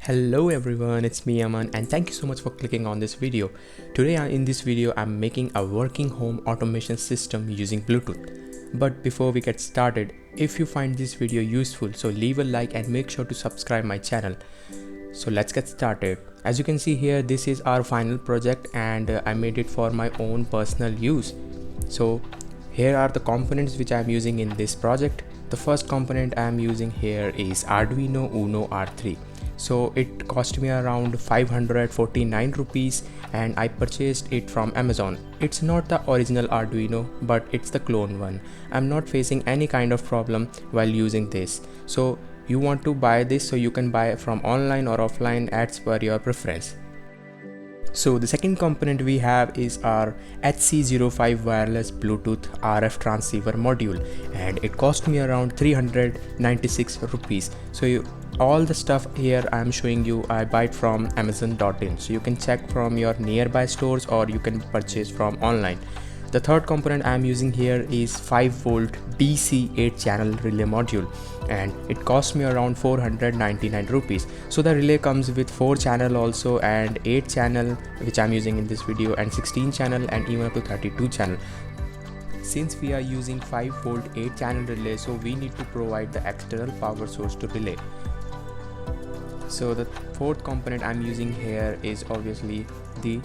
Hello everyone, it's me Aman and thank you so much for clicking on this video. Today in this video I'm making a working home automation system using Bluetooth. But before we get started, if you find this video useful, so leave a like and make sure to subscribe my channel. So let's get started. As you can see here, this is our final project and I made it for my own personal use. So here are the components which I'm using in this project. The first component I'm using here is Arduino Uno R3. So it cost me around 549 rupees and I purchased it from Amazon. It's not the original Arduino, but it's the clone one. I'm not facing any kind of problem while using this. So you want to buy this, so you can buy it from online or offline as per your preference. So the second component we have is our HC05 wireless Bluetooth RF transceiver module, and it cost me around 396 rupees. So all the stuff here I'm showing you, I buy it from amazon.in, so you can check from your nearby stores or you can purchase from online. The third component I'm using here is 5V DC 8 channel relay module, and it cost me around 499 rupees. So the relay comes with 4 channel also, and 8 channel which I'm using in this video, and 16 channel and even up to 32 channel. Since we are using 5V 8 channel relay, so we need to provide the external power source to relay. So the fourth component I'm using here is obviously the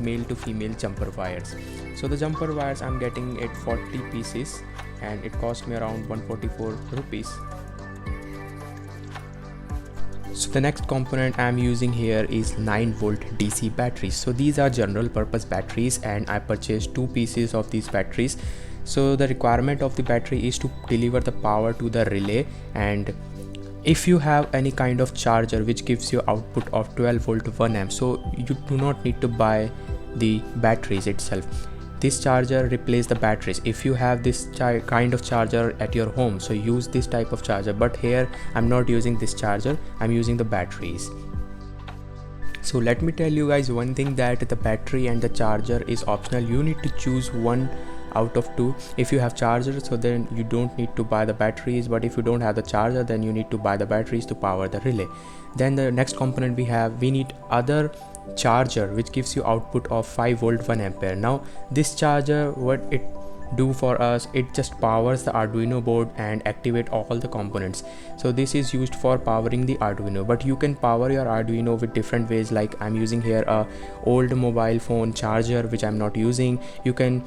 male to female jumper wires. So the jumper wires I'm getting it 40 pieces and it cost me around 144 rupees. So the next component I'm using here is 9V DC batteries. So these are general purpose batteries and I purchased 2 pieces of these batteries. So the requirement of the battery is to deliver the power to the relay, and if you have any kind of charger which gives you output of 12V 1A, so you do not need to buy the batteries itself. This charger replaces the batteries. If you have this kind of charger at your home, so use this type of charger, but here I'm not using this charger, I'm using the batteries. So let me tell you guys one thing, that the battery and the charger is optional. You need to choose one out of 2. If you have charger, so then you don't need to buy the batteries, but if you don't have the charger, then you need to buy the batteries to power the relay. Then the next component we need other charger which gives you output of 5V 1A. Now this charger, what it do for us, it just powers the Arduino board and activate all the components. So this is used for powering the Arduino, but you can power your Arduino with different ways. Like I'm using here a old mobile phone charger which I'm not using. You can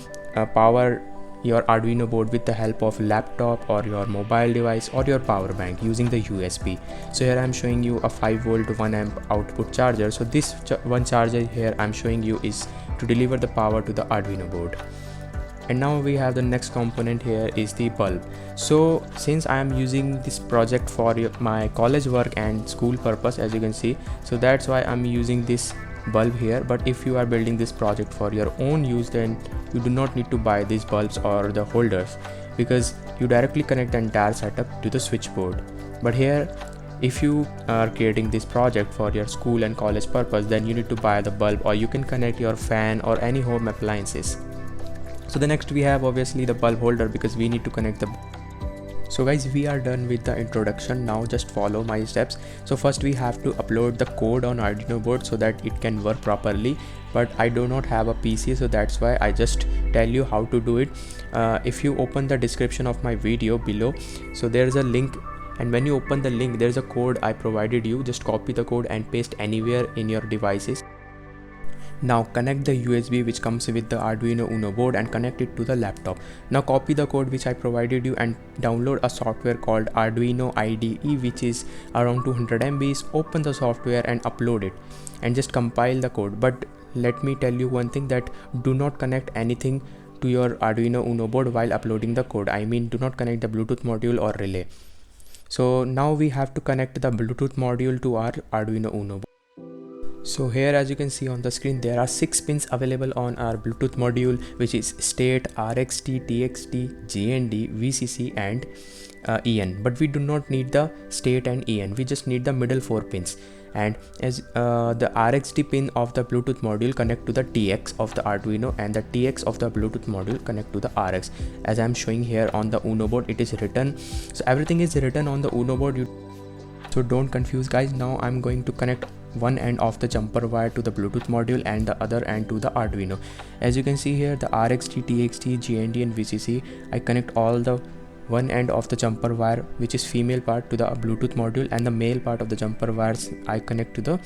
power your Arduino board with the help of laptop or your mobile device or your power bank using the USB. So here I'm showing you a 5V 1A output charger. So this one charger here I'm showing you is to deliver the power to the Arduino board. And now we have the next component here is the bulb. So since I am using this project for my college work and school purpose, as you can see, so that's why I'm using this bulb here. But if you are building this project for your own use, then you do not need to buy these bulbs or the holders, because you directly connect the entire setup to the switchboard. But here, if you are creating this project for your school and college purpose, then you need to buy the bulb, or you can connect your fan or any home appliances. So the next we have obviously the bulb holder, because we need to connect the. So guys, we are done with the introduction. Now just follow my steps. So first we have to upload the code on Arduino board so that it can work properly, but I do not have a PC, so that's why I just tell you how to do it. If you open the description of my video below, so there's a link, and when you open the link, there's a code I provided you. Just copy the code and paste anywhere in your devices. Now connect the USB which comes with the Arduino Uno board and connect it to the laptop. Now copy the code which I provided you and download a software called Arduino IDE, which is around 200 MBs. Open the software and upload it and just compile the code. But let me tell you one thing, that do not connect anything to your Arduino Uno board while uploading the code. I mean, do not connect the Bluetooth module or relay. So now we have to connect the Bluetooth module to our Arduino Uno board. So here, as you can see on the screen, there are 6 pins available on our Bluetooth module, which is state, RXT, TXT, GND, VCC and EN. But we do not need the state and EN, we just need the middle 4 pins. And as the RXT pin of the Bluetooth module connect to the TX of the Arduino, and the TX of the Bluetooth module connect to the RX. As I'm showing here on the Uno board, it is written. So everything is written on the Uno board. So don't confuse guys. Now I'm going to connect one end of the jumper wire to the Bluetooth module and the other end to the Arduino. As you can see here, the RXT, TXT, GND and VCC, I connect all the one end of the jumper wire, which is female part, to the Bluetooth module, and the male part of the jumper wires I connect to the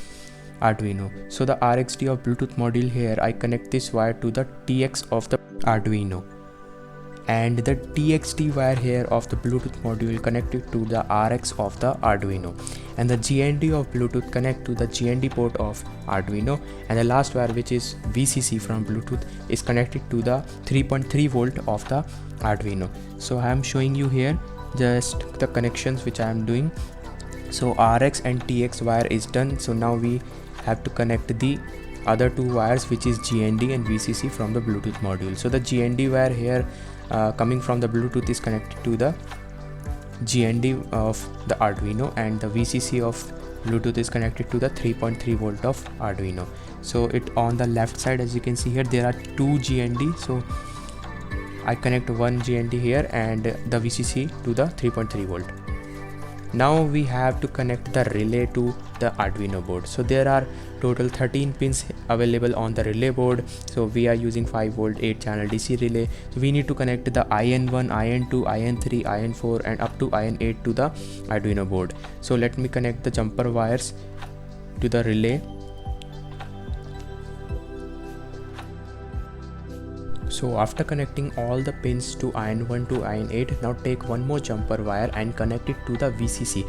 Arduino. So the RXT of Bluetooth module here, I connect this wire to the TX of the Arduino, and the TXT wire here of the Bluetooth module connected to the RX of the Arduino, and the GND of Bluetooth connect to the GND port of Arduino, and the last wire, which is VCC from Bluetooth, is connected to the 3.3 volt of the Arduino. So I am showing you here just the connections which I am doing. So RX and TX wire is done. So now we have to connect the other two wires, which is GND and VCC from the Bluetooth module. So the GND wire here coming from the Bluetooth is connected to the GND of the Arduino, and the VCC of Bluetooth is connected to the 3.3 volt of Arduino. So it on the left side, as you can see here, there are two GND. So I connect one GND here and the VCC to the 3.3 volt. Now we have to connect the relay to the Arduino board. So there are total 13 pins available on the relay board. So we are using 5 volt 8 channel DC relay. So we need to connect the IN1, IN2, IN3, IN4 and up to IN8 to the Arduino board. So let me connect the jumper wires to the relay. So after connecting all the pins to IN1 to IN8, now take one more jumper wire and connect it to the VCC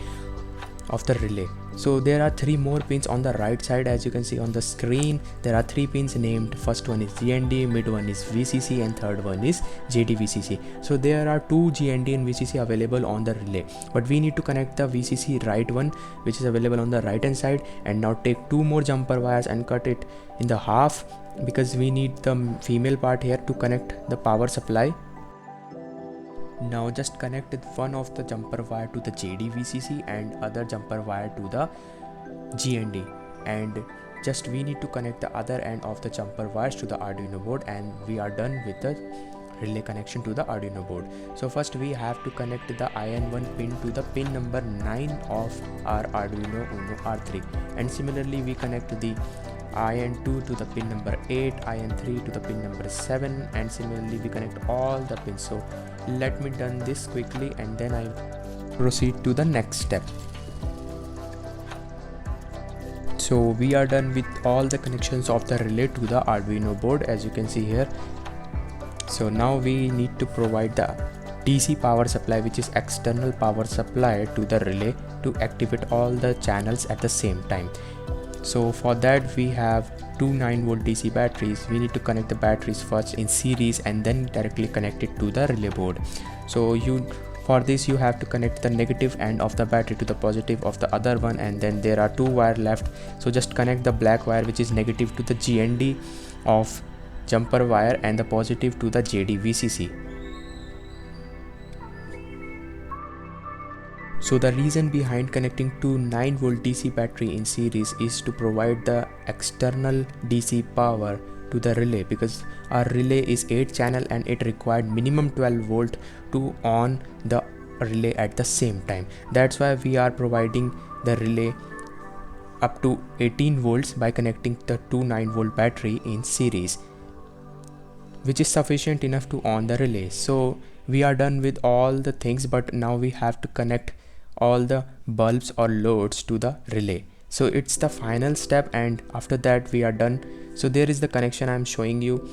of the relay. So there are 3 more pins on the right side. As you can see on the screen, there are 3 pins named. First one is GND, mid one is VCC and third one is JDVCC. So there are 2 GND and VCC available on the relay, but we need to connect the VCC right one, which is available on the right hand side. And now take 2 more jumper wires and cut it in the half, because we need the female part here to connect the power supply. Now just connect one of the jumper wire to the JDVCC and other jumper wire to the GND, and just we need to connect the other end of the jumper wires to the Arduino board, and we are done with the relay connection to the Arduino board. So first we have to connect the IN1 pin to the pin number 9 of our Arduino Uno R3, and similarly we connect the IN2 to the pin number 8, IN3 to the pin number 7, and similarly we connect all the pins. So let me done this quickly and then I proceed to the next step. So we are done with all the connections of the relay to the Arduino board, as you can see here. So now we need to provide the DC power supply, which is external power supply, to the relay to activate all the channels at the same time. So for that we have 2 9 volt DC batteries. We need to connect the batteries first in series and then directly connect it to the relay board. So for this you have to connect the negative end of the battery to the positive of the other one, and then there are 2 wires left. So just connect the black wire, which is negative, to the GND of jumper wire and the positive to the JDVCC. So the reason behind connecting 2 9 volt DC battery in series is to provide the external DC power to the relay, because our relay is 8 channel and it required minimum 12 volt to on the relay at the same time. That's why we are providing the relay up to 18 volts by connecting the 2 9 volt battery in series, which is sufficient enough to on the relay. So we are done with all the things, but now we have to connect all the bulbs or loads to the relay. So it's the final step, and after that we are done. So there is the connection. I'm showing you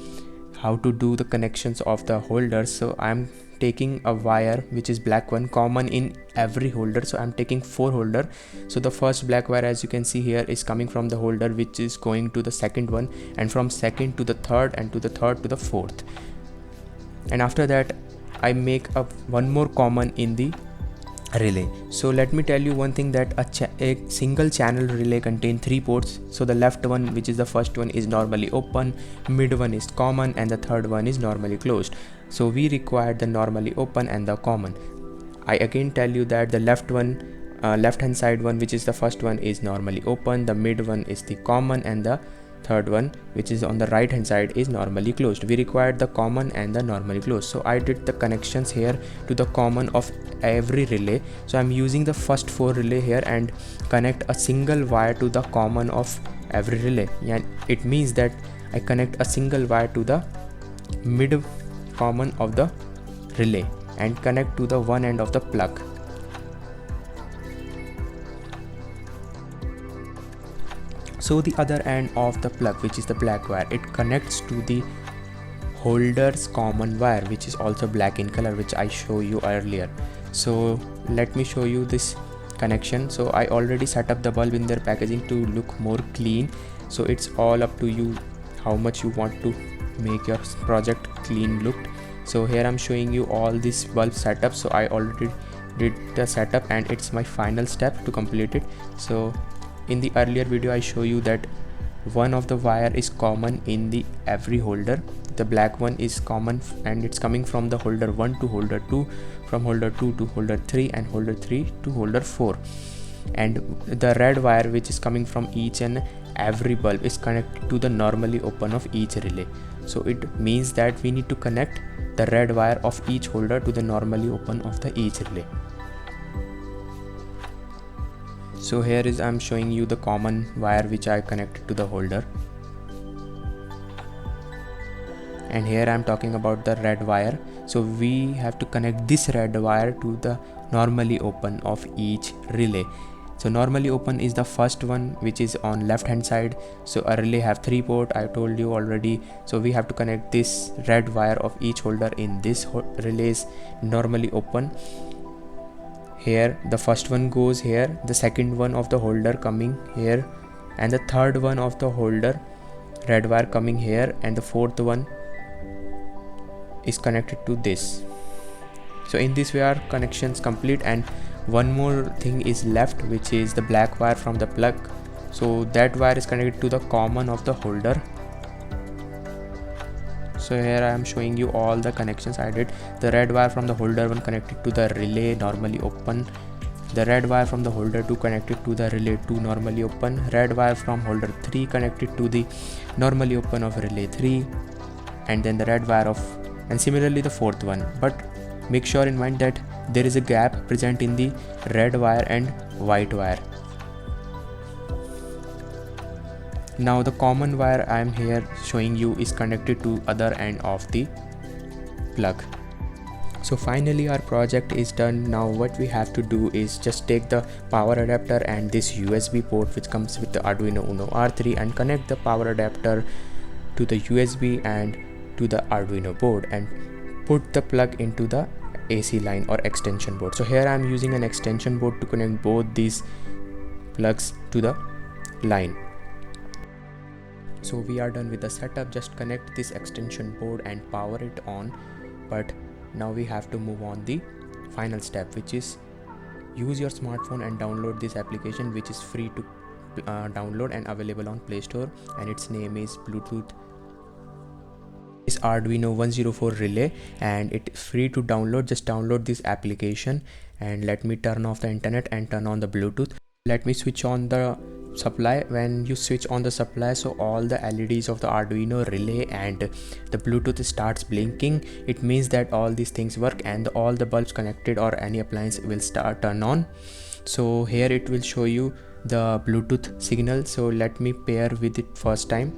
how to do the connections of the holders. So I'm taking a wire which is black one, common in every holder. So I'm taking 4 holder. So the first black wire, as you can see here, is coming from the holder which is going to the second one, and from second to the third, and to the third to the fourth. And after that I make up one more common in the relay. So let me tell you one thing, that a single channel relay contains 3 ports. So the left one, which is the first one, is normally open, mid one is common, and the third one is normally closed. So we require the normally open and the common. I again tell you that the left hand side one, which is the first one, is normally open, the mid one is the common, and the third one which is on the right hand side is normally closed. We required the common and the normally closed, so I did the connections here to the common of every relay. So I'm using the first 4 relay here and connect a single wire to the common of every relay, and it means that I connect a single wire to the mid common of the relay and connect to the one end of the plug. So the other end of the plug, which is the black wire, it connects to the holder's common wire, which is also black in color, which I show you earlier. So let me show you this connection. So I already set up the bulb in their packaging to look more clean, so it's all up to you how much you want to make your project clean looked. So here I'm showing you all this bulb setup. So I already did the setup and it's my final step to complete it. So in the earlier video I show you that one of the wire is common in the every holder. The black one is common and it's coming from the holder 1 to holder 2, from holder 2 to holder 3, and holder 3 to holder 4. And the red wire which is coming from each and every bulb is connected to the normally open of each relay. So it means that we need to connect the red wire of each holder to the normally open of the each relay. So here is I'm showing you the common wire which I connected to the holder, and here I'm talking about the red wire. So we have to connect this red wire to the normally open of each relay. So normally open is the first one which is on left hand side. So a relay have 3 port, I told you already. So we have to connect this red wire of each holder in this relay's normally open. Here the first one goes here, the second one of the holder coming here, and the third one of the holder red wire coming here, and the fourth one is connected to this. So in this way our connections complete, and one more thing is left, which is the black wire from the plug. So that wire is connected to the common of the holder. So here I am showing you all the connections I did. The red wire from the holder 1 connected to the relay normally open, the red wire from the holder 2 connected to the relay 2 normally open, red wire from holder 3 connected to the normally open of relay 3, and then the red wire of, and similarly the fourth one. But make sure in mind that there is a gap present in the red wire and white wire. Now the common wire I am here showing you is connected to other end of the plug. So finally our project is done. Now what we have to do is just take the power adapter and this USB port which comes with the Arduino Uno R3 and connect the power adapter to the USB and to the Arduino board and put the plug into the AC line or extension board. So here I am using an extension board to connect both these plugs to the line. So we are done with the setup. Just connect this extension board and power it on. But now we have to move on the final step, which is use your smartphone and download this application, which is free to download and available on Play Store, and its name is Bluetooth is Arduino 104 relay, and it's free to download. Just download this application and let me turn off the internet and turn on the Bluetooth. Let me switch on the supply. When you switch on the supply, so all the LEDs of the Arduino relay and the Bluetooth starts blinking. It means that all these things work and all the bulbs connected or any appliance will start turn on. So here it will show you the Bluetooth signal. So let me pair with it first time.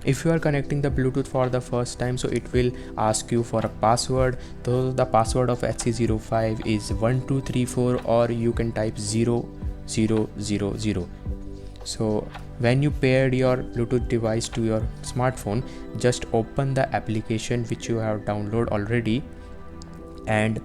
If you are connecting the Bluetooth for the first time, so it will ask you for a password. Though the password of HC05 is 1234, or you can type 0000. So when you paired your Bluetooth device to your smartphone, just open the application which you have downloaded already and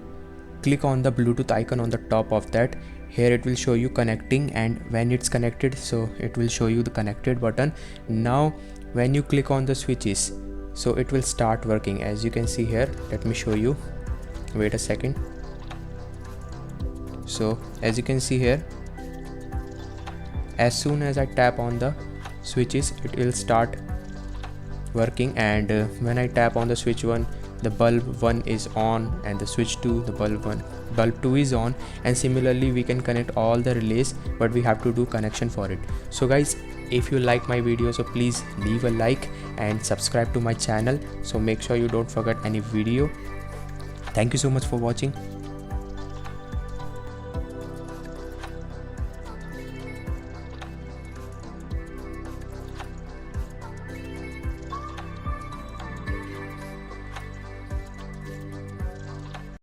click on the Bluetooth icon on the top of that. Here it will show you connecting, and when it's connected, so it will show you the connected button. Now when you click on the switches, so it will start working. As you can see here, let me show you. Wait a second. So as you can see here, as soon as I tap on the switches, it will start working. And when I tap on the switch 1, the bulb 1 is on, and the switch 2, the bulb 1, bulb 2 is on, and similarly we can connect all the relays, but we have to do connection for it. So guys, if you like my video, so please leave a like and subscribe to my channel, so make sure you don't forget any video. Thank you so much for watching.